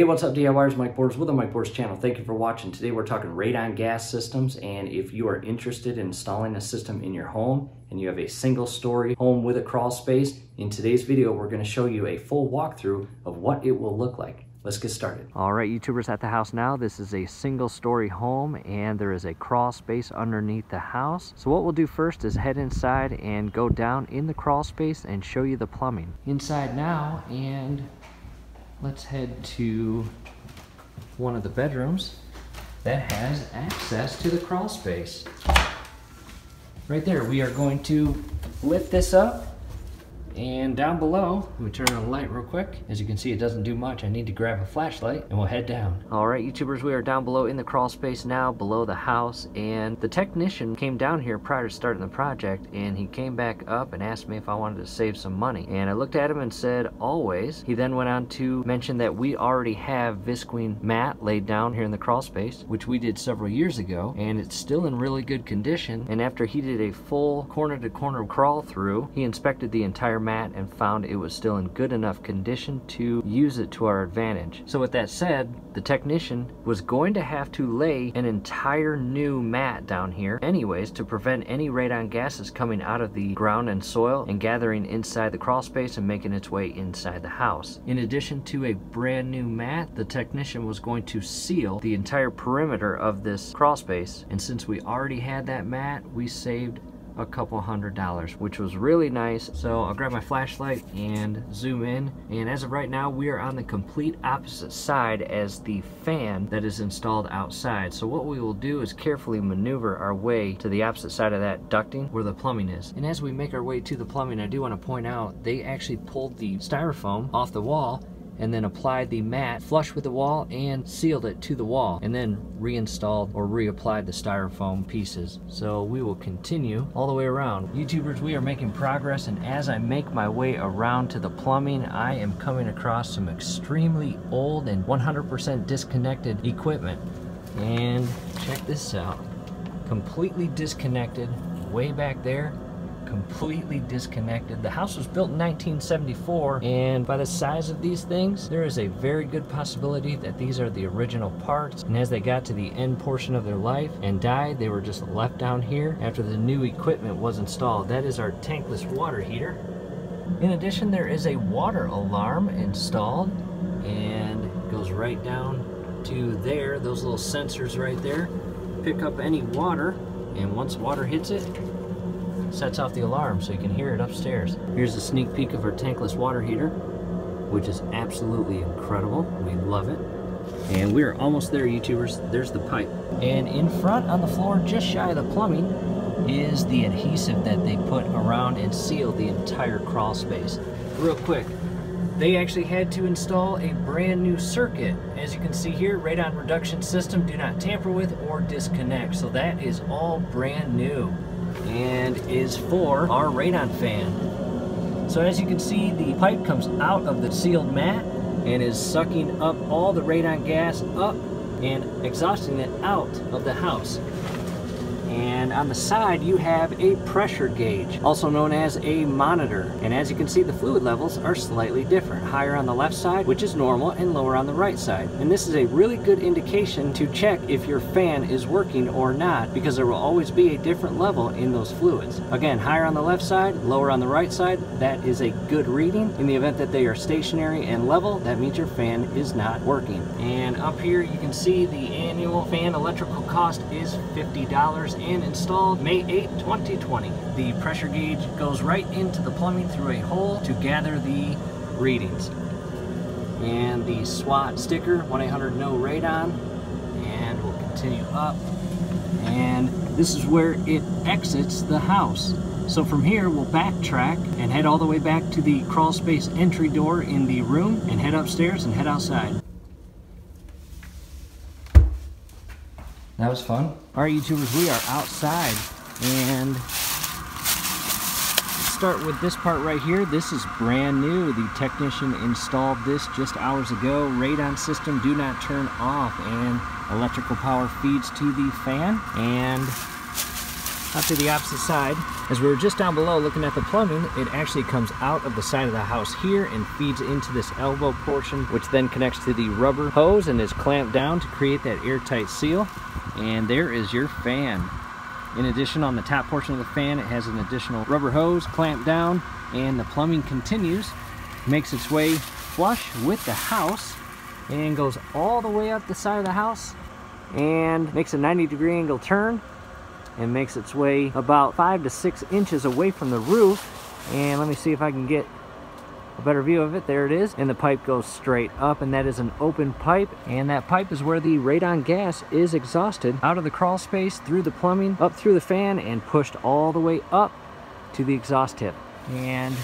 Hey, what's up DIYers? Mike Borders with the Mike Borders channel. Thank you for watching. Today we're talking radon gas systems, and if you are interested in installing a system in your home and you have a single story home with a crawl space, in today's video we're going to show you a full walkthrough of what it will look like. Let's get started. All right, YouTubers, at the house now. This is a single story home and there is a crawl space underneath the house. So what we'll do first is head inside and go down in the crawl space and show you the plumbing. Inside now, and let's head to one of the bedrooms that has access to the crawl space. Right there, we are going to lift this up, and down below, let me turn on the light real quick. As you can see, it doesn't do much. I need to grab a flashlight and we'll head down. All right, YouTubers, we are down below in the crawl space now, below the house, and the technician came down here prior to starting the project, and he came back up and asked me if I wanted to save some money. And I looked at him and said, always. He then went on to mention that we already have visqueen mat laid down here in the crawl space, which we did several years ago, and it's still in really good condition. And after he did a full corner-to-corner crawl through, he inspected the entire mat and found it was still in good enough condition to use it to our advantage. So with that said, the technician was going to have to lay an entire new mat down here anyways to prevent any radon gases coming out of the ground and soil and gathering inside the crawl space and making its way inside the house. In addition to a brand new mat, the technician was going to seal the entire perimeter of this crawl space, and since we already had that mat, we saved a couple $100, which was really nice. So I'll grab my flashlight and zoom in, and as of right now we are on the complete opposite side as the fan that is installed outside. So what we will do is carefully maneuver our way to the opposite side of that ducting where the plumbing is. And as we make our way to the plumbing, I do want to point out they actually pulled the styrofoam off the wall and then applied the mat flush with the wall and sealed it to the wall, and then reinstalled or reapplied the styrofoam pieces. So we will continue all the way around. YouTubers, we are making progress, and as I make my way around to the plumbing, I am coming across some extremely old and 100% disconnected equipment. And check this out. Completely disconnected way back there. Completely disconnected. The house was built in 1974, and by the size of these things, there is a very good possibility that these are the original parts, and as they got to the end portion of their life and died, they were just left down here after the new equipment was installed. That is our tankless water heater. In addition, there is a water alarm installed, and it goes right down to there. Those little sensors right there pick up any water, and once water hits it, sets off the alarm so you can hear it upstairs. Here's a sneak peek of our tankless water heater, which is absolutely incredible. We love it. And we're almost there, YouTubers. There's the pipe. And in front on the floor, just shy of the plumbing, is the adhesive that they put around and seal the entire crawl space. Real quick, they actually had to install a brand new circuit. As you can see here, radon reduction system, do not tamper with or disconnect. So that is all brand new and is for our radon fan. So as you can see, the pipe comes out of the sealed mat and is sucking up all the radon gas up and exhausting it out of the house. And on the side you have a pressure gauge, also known as a monitor. And as you can see, the fluid levels are slightly different. Higher on the left side, which is normal, and lower on the right side. And this is a really good indication to check if your fan is working or not, because there will always be a different level in those fluids. Again, higher on the left side, lower on the right side, that is a good reading. In the event that they are stationary and level, that means your fan is not working. And up here you can see the annual fan electrical cost is $50 and installed May 8, 2020. The pressure gauge goes right into the plumbing through a hole to gather the readings. And the SWAT sticker, 1-800-NO-RADON, and we'll continue up. And this is where it exits the house. So from here, we'll backtrack and head all the way back to the crawl space entry door in the room and head upstairs and head outside. That was fun. All right, YouTubers, we are outside, and let's start with this part right here. This is brand new. The technician installed this just hours ago. Radon system, do not turn off, and electrical power feeds to the fan. And out to the opposite side. As we were just down below looking at the plumbing, it actually comes out of the side of the house here and feeds into this elbow portion, which then connects to the rubber hose and is clamped down to create that airtight seal. And there is your fan. In addition, on the top portion of the fan, it has an additional rubber hose clamped down, and the plumbing continues, makes its way flush with the house, and goes all the way up the side of the house, and makes a 90-degree angle turn, and makes its way about 5 to 6 inches away from the roof. And let me see if I can get a better view of it. There it is, and the pipe goes straight up, and that is an open pipe, and that pipe is where the radon gas is exhausted out of the crawl space, through the plumbing, up through the fan, and pushed all the way up to the exhaust tip. And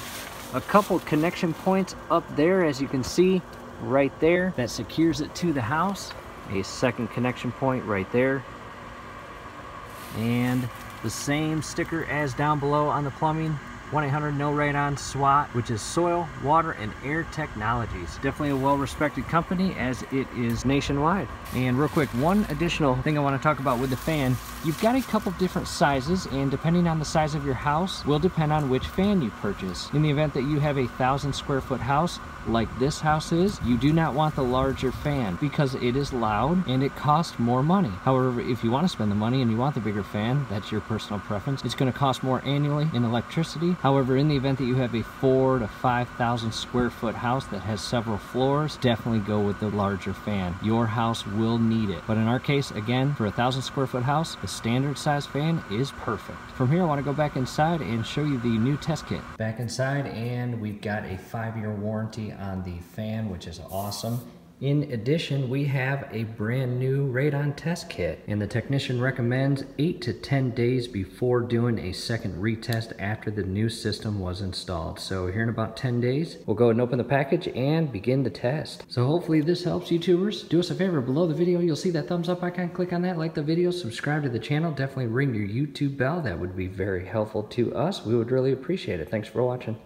a couple connection points up there, as you can see right there, that secures it to the house. A second connection point right there, and the same sticker as down below on the plumbing, 1-800-NO-RADON SWAT, which is Soil, Water, and Air Technologies. Definitely a well-respected company, as it is nationwide. And real quick, one additional thing I want to talk about with the fan, you've got a couple different sizes, and depending on the size of your house will depend on which fan you purchase. In the event that you have a 1,000-square-foot house, like this house is, you do not want the larger fan because it is loud and it costs more money. However, if you want to spend the money and you want the bigger fan, that's your personal preference. It's going to cost more annually in electricity. However, in the event that you have a 4,000 to 5,000 square foot house that has several floors, definitely go with the larger fan. Your house will need it. But in our case, again, for a 1,000 square foot house, the standard size fan is perfect. From here, I want to go back inside and show you the new test kit. Back inside, and we've got a 5-year warranty on the fan, which is awesome. In addition, we have a brand new radon test kit, and the technician recommends 8 to 10 days before doing a second retest after the new system was installed. So here in about 10 days, we'll go ahead and open the package and begin the test. So hopefully this helps, YouTubers. Do us a favor, below the video you'll see that thumbs up icon. Click on that, like the video, subscribe to the channel, definitely ring your YouTube bell. That would be very helpful to us. We would really appreciate it. Thanks for watching.